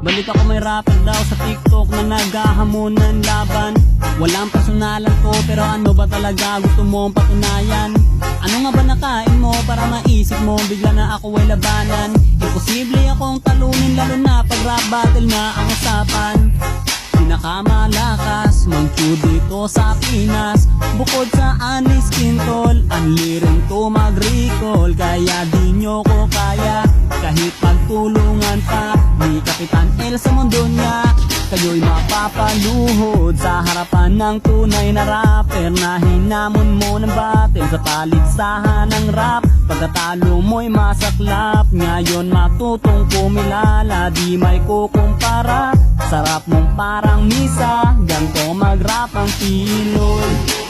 Balik ako may rapper daw sa TikTok na naghahamon ng laban. Walang personalan ko pero ano ba talaga gusto mong patunayan? Ano nga ba nakain mo para maisip mo bigla na ako ay labanan? Imposible akong talunin lalo na pag rap battle na ang usapan. Pinakamalakas mang-chew dito sa Pinas. Bukod sa anis kintol, anli rin to mag-recall. Kaya di nyo ko kaya kahit pagtulungan pa ni Kapitan El sa mundo niya. Kayo'y mapapaluhod sa harapan ng tunay na rapper na hinamon mo ng battle sa paligsahan ng rap. Pagkatalo mo'y masaklap, ngayon matutong kumilala, di may kukumpara. Sarap mong parang misa, ganto mag-rap ang Pinoy.